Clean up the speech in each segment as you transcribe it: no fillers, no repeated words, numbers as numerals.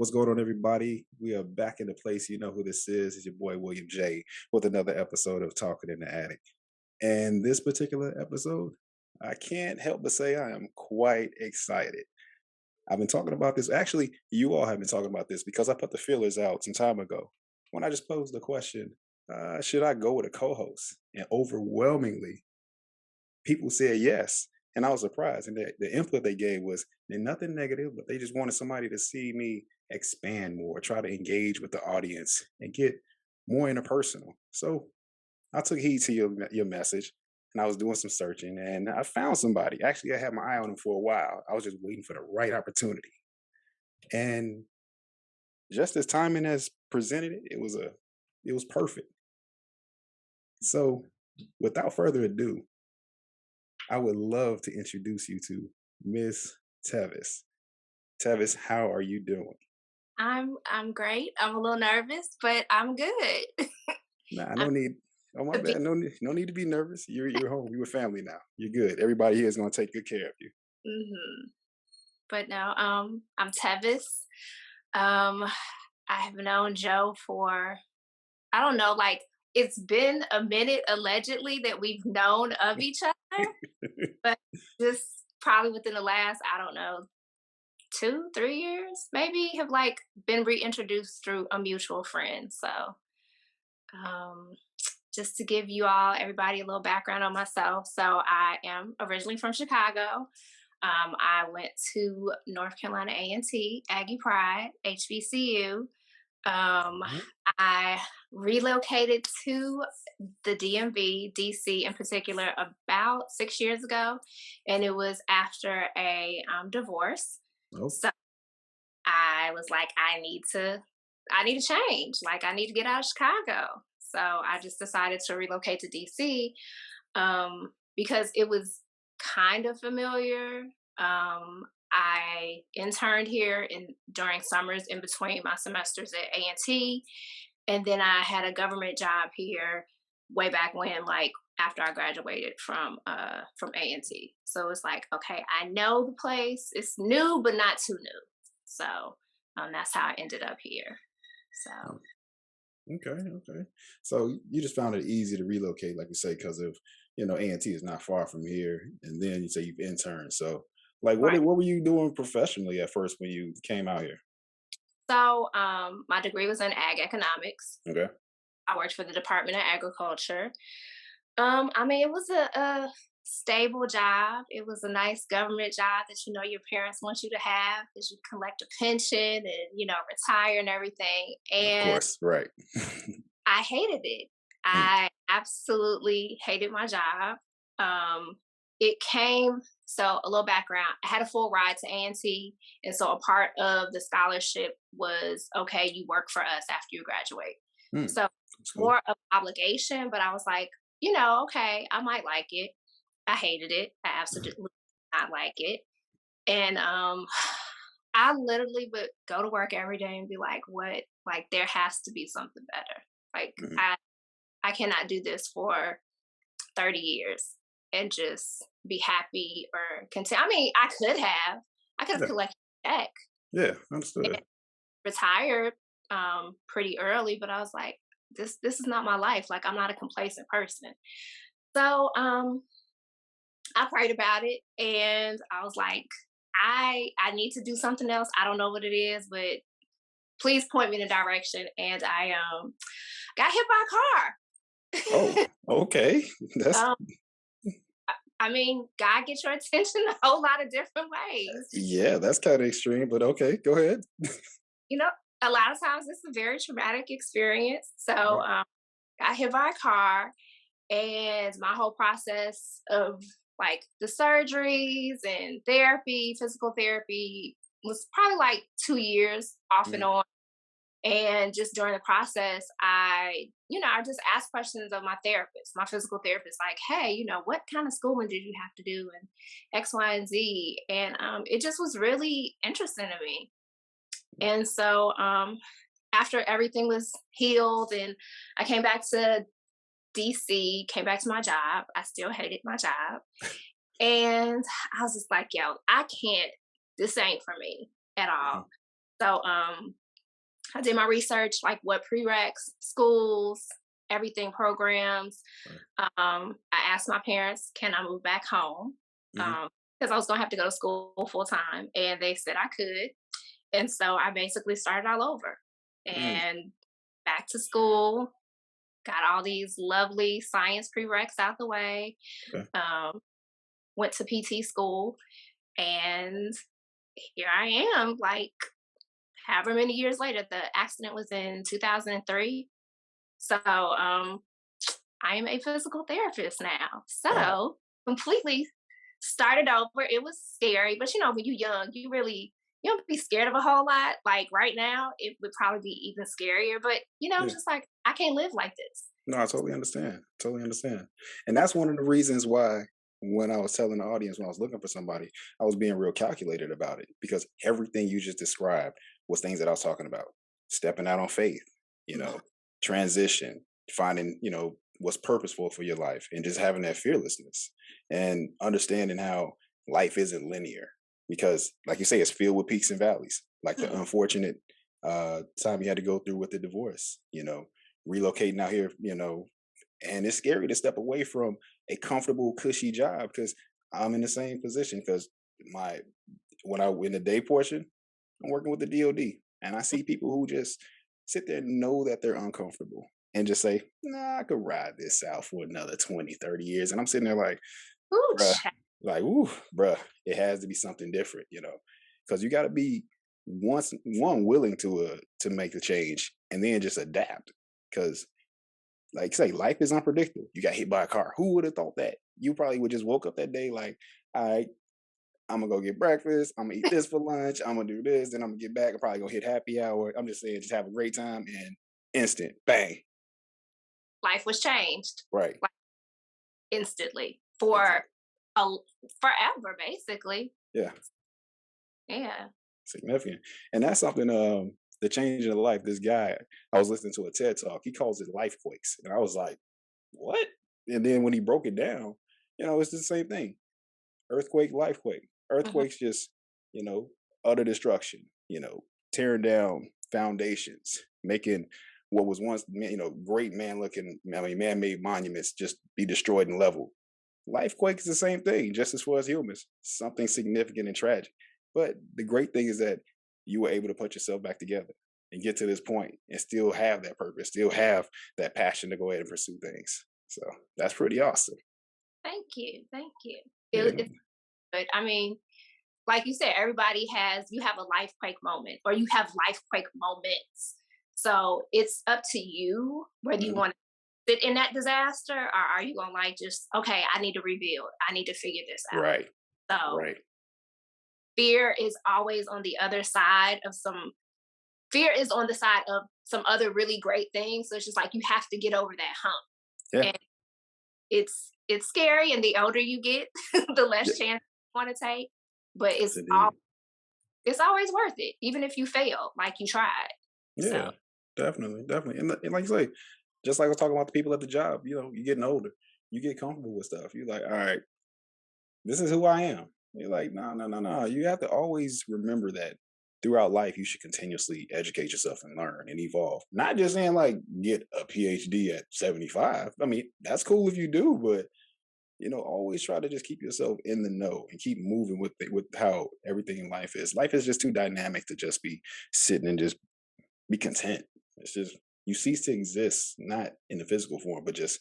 What's going on, everybody? We are back in the place. You know who this is. It's your boy, William J., with another episode of Talking in the Attic. And this particular episode, I can't help but say I am quite excited. I've been talking about this. Actually, you all have been talking about this because I put the feelers out some time ago when I just posed the question, should I go with a co-host? And overwhelmingly, people said yes. And I was surprised. And the input they gave was nothing negative, but they just wanted somebody to see me expand more, try to engage with the audience and get more interpersonal. So I took heed to your message, and I was doing some searching and I found somebody. Actually, I had my eye on him for a while. I was just waiting for the right opportunity. And just as timing has presented it, it was perfect. So without further ado, I would love to introduce you to Miss Tevis. Tevis, how are you doing? I'm great. I'm a little nervous, but I'm good. Nah, I'm no need. Oh my to be bad. No need to be nervous. You're home. You're with family now. You're good. Everybody here is gonna take good care of you. mhm. But no, I'm Tevis. Um, I have known Joe for I don't know, like it's been a minute allegedly that we've known of each other, but just probably within the last, I don't know, 2, 3 years, maybe have like been reintroduced through a mutual friend. So um just to give you all, everybody, a little background on myself. So I am originally from Chicago. I went to North Carolina A&T, Aggie Pride, HBCU. Um, Mhm. I relocated to the DMV, DC in particular, about 6 years ago, and it was after a divorce. Oh, So I was like, I need to change. Like, I need to get out of Chicago. So I just decided to relocate to DC because it was kind of familiar. I interned here during summers in between my semesters at A&T, and then I had a government job here way back when, like after I graduated from A&T. So it's like, okay, I know the place. It's new, but not too new. So that's how I ended up here. So okay, okay. So you just found it easy to relocate, like you say, because of A&T is not far from here, and then you say you've interned. So, like, right. what were you doing professionally at first when you came out here? So my degree was in ag economics. Okay, I worked for the Department of Agriculture. I mean, it was a stable job. It was a nice government job that your parents want you to have, that you collect a pension and retire and everything. of And course, right. I hated it. Mm, I absolutely hated my job. It came so a little background. I had a full ride to A&T, and so a part of the scholarship was okay. You work for us after you graduate. mm, So that's cool. more of obligation, but I was like, okay, I might like it. I hated it. I absolutely did not like it, and I literally would go to work every day and be like, "What? Like, there has to be something better. Like, Mhm. I cannot do this for 30 years and just be happy or content. I mean, I could have Yeah, collected a check yeah, and understood. retired pretty early, but I was like, this is not my life. Like, I'm not a complacent person. So I prayed about it and I was like, I need to do something else. I don't know what it is, but please point me in a direction. And I got hit by Oh, a car. okay. That's um, I mean, God gets your attention a whole lot of different ways. yeah, that's kind of extreme, but okay, go ahead. You know, a lot of times it's a very traumatic experience. So Right. got hit by a car, and my whole process of like the surgeries and therapy, physical therapy, was probably like 2 years off and Mm, on. And just during the process, I just asked questions of my therapist, my physical therapist, like, hey, what kind of schooling did you have to do and X, Y, and Z? And it just was really interesting to me. And so after everything was healed and I came back to DC, came back to my job, I still hated my job. And I was just like, yo, I can't, this ain't for me at mhm. all. So I did my research, like what prereqs, schools, everything, programs. Right. I asked my parents, can I move back home? Hmm. Because I was gonna have to go to school full time, and they said I could. And so I basically started all over Mm. and back to school. Got all these lovely science prereqs out the way. Okay. Um, Went to PT school, and here I am, like however many years later. The accident was in 2003. So I am a physical therapist now. Wow. So completely started over. It was scary, but when you're young, you don't be scared of a whole lot. Like right now, it would probably be even scarier. But Yeah. just like I can't live like this. No, I totally understand. Totally understand. And that's one of the reasons why when I was telling the audience when I was looking for somebody, I was being real calculated about it because everything you just described was things that I was talking about. Stepping out on faith, you Mhm. know, transition, finding, what's purposeful for your life and just having that fearlessness and understanding how life isn't linear because like you say, it's filled with peaks and valleys, like the Mhm. unfortunate time you had to go through with the divorce, relocating out here, and it's scary to step away from a comfortable, cushy job because I'm in the same position because my when I in the day portion, I'm working with the DOD, and I see people who just sit there and know that they're uncomfortable and just say, "Nah, I could ride this out for another 20, 30 years," and I'm sitting there like, Ooh, "Bruh, like, ooh, bruh, it has to be something different," because you got to be once one willing to make the change and then just adapt because like say, life is unpredictable. You got hit by a car. Who would have thought that? You probably would just woke up that day like, all right, I'm gonna go get breakfast. I'm gonna eat this for lunch. I'm gonna do this. Then I'm gonna get back. I'm probably gonna hit happy hour. I'm just saying, just have a great time and instant bang. life was changed Right. like instantly for Exactly. a forever, basically. Yeah. Yeah. Significant. And that's something. The change in the life. This guy, I was listening to a TED talk. He calls it life quakes, and I was like, what? And then when he broke it down, it's the same thing. Earthquake, lifequake. Mhm. Earthquakes just, you know, utter destruction, tearing down foundations, making what was once, great man-made monuments just be destroyed and leveled. Lifequake is the same thing, just as far as humans, something significant and tragic. But the great thing is that you were able to put yourself back together and get to this point and still have that purpose, still have that passion to go ahead and pursue things. So that's pretty awesome. Thank you. Thank you. Yeah, It's good. I mean, like you said, everybody you have a life quake moment or you have life quake moments. So it's up to you whether you mhm. want to sit in that disaster or are you going to like just, okay, I need to rebuild. I need to figure this Right, out. So right. fear is always on the other side of fear is on the side of some other really great things. So it's just like you have to get over that hump. Yeah, And it's scary and the older you get, the yeah, less chance you want to take. But yes, indeed. it's always worth it, even if you fail, like you tried. Yeah, So definitely, definitely. And like you say, just like I was talking about the people at the job, you're getting older, you get comfortable with stuff. You're like, all right, this is who I am. You're like, no, no, no, no. You have to always remember that throughout life, you should continuously educate yourself and learn and evolve. Not just saying like get a PhD at 75. I mean, that's cool if you do, but always try to just keep yourself in the know and keep moving with how everything in life is. Life is just too dynamic to just be sitting and just be content. It's just you cease to exist, not in the physical form, but just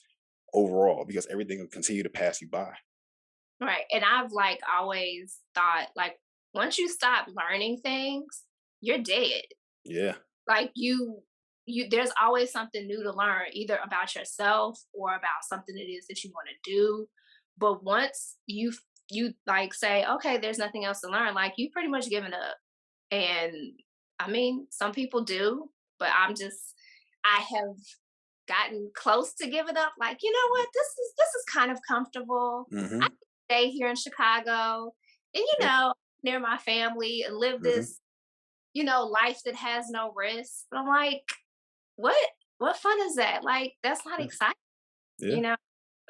overall, because everything will continue to pass you by. right. And I've like always thought like once you stop learning things, you're dead. Yeah. Like you there's always something new to learn, either about yourself or about something it is that you want to do. But once you like say, okay, there's nothing else to learn, like you pretty much given up. And I mean, some people do, but I have gotten close to giving up. Like, you know what? This is kind of comfortable. I Hmm. can stay here in Chicago and Yeah. near my family and live Hmm. this life that has no risk. But I'm like, what? What fun is that? Like, that's not Yeah. exciting, Yeah. you know?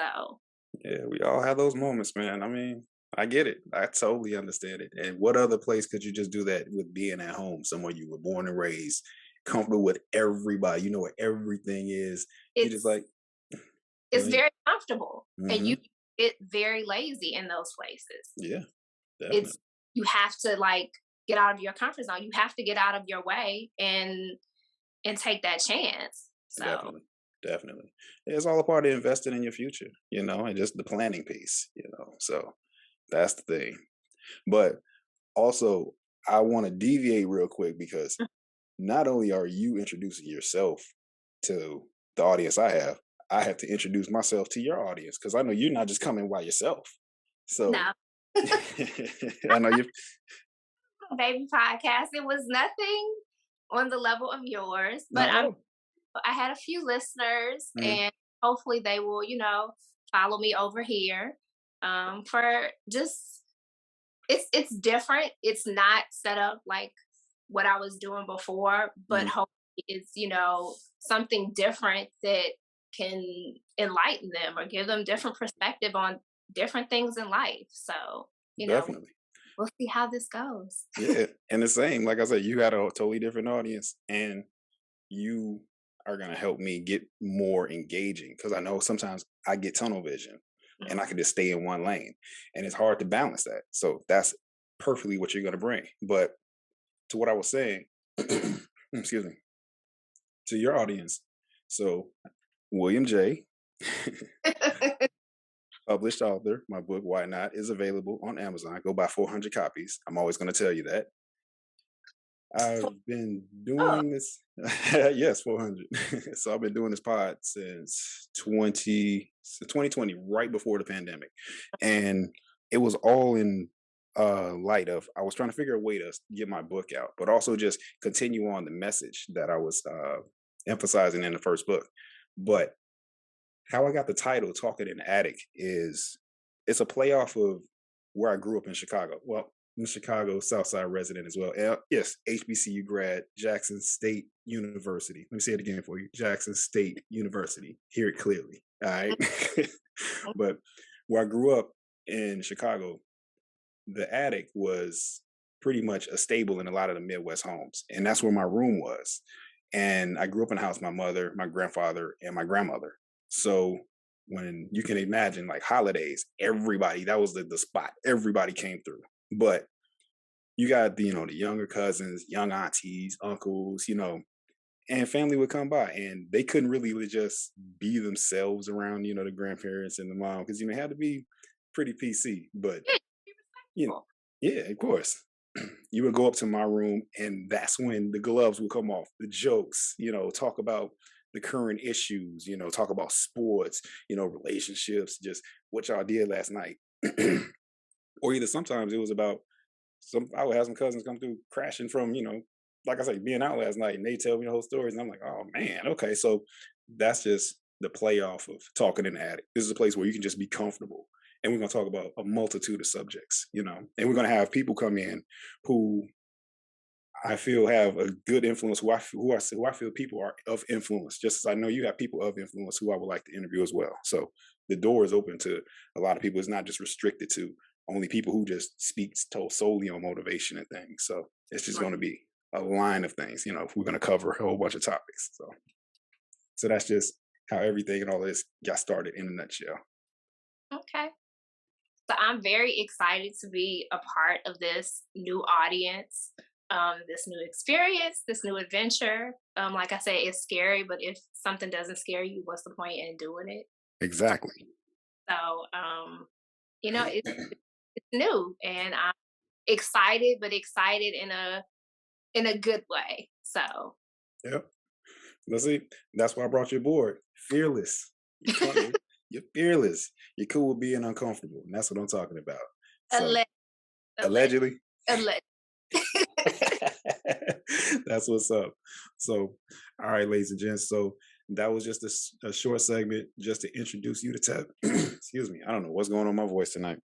So, Yeah. We all have those moments, man. I mean, I get it. I totally understand it. And what other place could you just do that with being at home, somewhere you were born and raised, comfortable with everybody, you know where everything is. You just It's like, you it's know, very comfortable, and you mm-hmm. get very lazy in those places. Yeah, It's definitely. you have to, like, get out of your comfort zone. You have to get out of your way and take that chance. So, Definitely. Definitely. It's all a part of investing in your future, and just the planning piece. So that's the thing. But also, I want to deviate real quick because not only are you introducing yourself to the audience I have to introduce myself to your audience because I know you're not just coming by yourself. So no. I know you. Baby podcast, it was nothing on the level of yours, but No. I had a few listeners, Mhm. and hopefully they will, follow me over here. For just it's different. It's not set up like what I was doing before, but Mhm. hopefully it's, something different that can enlighten them or give them different perspective on different things in life. So, Definitely. we'll see how this goes. Yeah. And the same, like I said, you got a totally different audience, and you are going to help me get more engaging because I know sometimes I get tunnel vision and I Mhm. can just stay in one lane, and it's hard to balance that. So that's perfectly what you're going to bring. But to what I was saying, excuse me, to your audience. So William J, published author, my book Why Not is available on Amazon. Go buy 400 copies. I'm always going to tell you that. I've been Oh, doing this, yes, 400. So I've been doing this pod since 2020, right before the pandemic. And it was all in light of I was trying to figure a way to get my book out, but also just continue on the message that I was emphasizing in the first book. But how I got the title "Talking in the Attic" is it's a play off of where I grew up in Chicago. Well, I'm a Chicago South Side resident as well. Yes, HBCU grad, Jackson State University. Let me say it again for you: Jackson State University. Hear it clearly. All right. But where I grew up in Chicago, the attic was pretty much a staple in a lot of the Midwest homes, and that's where my room was. And I grew up in a house, my mother, my grandfather, and my grandmother. So when you can imagine like holidays, everybody, that was the spot. Everybody came through. But you got the younger cousins, young aunties, uncles, and family would come by and they couldn't really just be themselves around the grandparents and the mom because it had to be pretty PC. But yeah, be you know, respectful. yeah, of course. You would go up to my room, and that's when the gloves would come off, the jokes, talk about the current issues, talk about sports, relationships, just what y'all did last night. Or either sometimes it was about I would have some cousins come through crashing from, like I say, being out last night, and they tell me the whole stories, and I'm like, oh man, okay. So that's just the playoff of talking in the attic. This is a place where you can just be comfortable. And we're gonna talk about a multitude of subjects, and we're gonna have people come in who I feel have a good influence, who I feel people are of influence, just as I know you have people of influence who I would like to interview as well. So the door is open to a lot of people. It's not just restricted to only people who just speaks solely on motivation and things. So it's just Right. going to be a line of things, if we're going to cover a whole bunch of topics. So that's just how everything and all this got started in a nutshell. Okay. So I'm very excited to be a part of this new audience, this new experience, this new adventure. Like I say, it's scary, but if something doesn't scare you, what's the point in doing it? Exactly. So, it's new, and I'm excited, but excited in a good way. So, Yep. Let's see. That's why I brought you aboard. Fearless. You're, you're fearless. You're cool with being uncomfortable. And that's what I'm talking about. So, alleged, alleged, allegedly, alleged. that's what's up. So, all right, ladies and gents. So, that was just a short segment just to introduce you to Tev. Excuse me. I don't know what's going on with my voice tonight.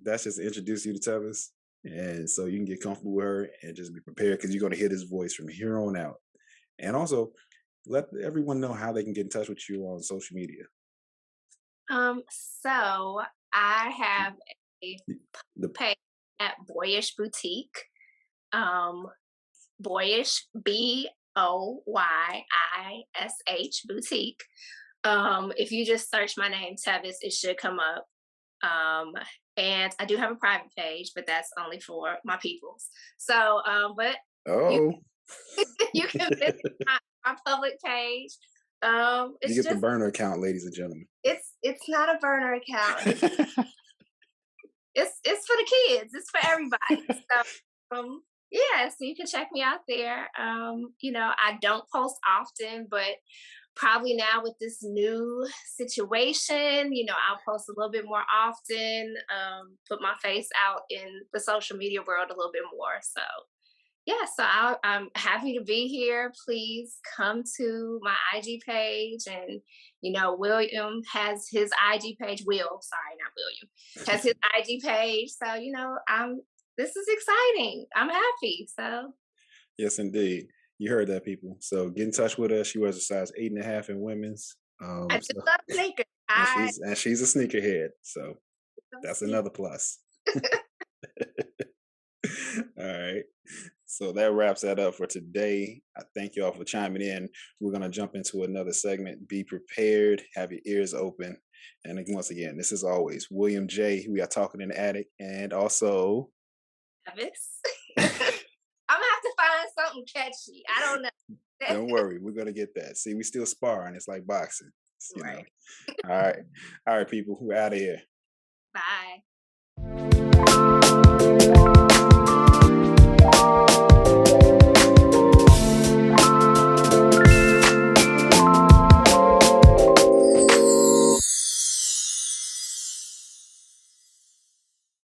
That's just to introduce you to Tevis. And so you can get comfortable with her and just be prepared because you're going to hear this voice from here on out. And also, let everyone know how they can get in touch with you on social media. So I have a The page at Boyish Boutique. Um, Boyish, Boyish Boutique. If you just search my name, Tevis, it should come up. Um, and I do have a private page, but that's only for my peoples. So, but you oh, you can visit my public page. you It's get the just burner account, ladies and gentlemen. it's not a burner account. It's for the kids. It's for everybody. So yeah, so you can check me out there. I don't post often, but probably now with this new situation, I'll post a little bit more often, put my face out in the social media world a little bit more. So yeah, so I'm happy to be here. Please come to my IG page. And, William has his IG page. Sorry, not William, has his IG page. So, this is exciting. I'm happy. So Yes, indeed. You heard that, people. So get in touch with us. She wears a size 8.5 in women's. I do love sneakers. I And she's a sneakerhead. So love that's sneakers. another plus. All right. So that wraps that up for today. I thank you all for chiming in. We're going to jump into another segment. Be prepared, have your ears open. And once again, this is always William J. We are talking in the attic. And also, Travis. I'm gonna have to find something catchy. I don't know. don't worry, we're going to get that. See, we still sparring. It's like boxing, Right. All right. All right, people, we're out of here. Bye.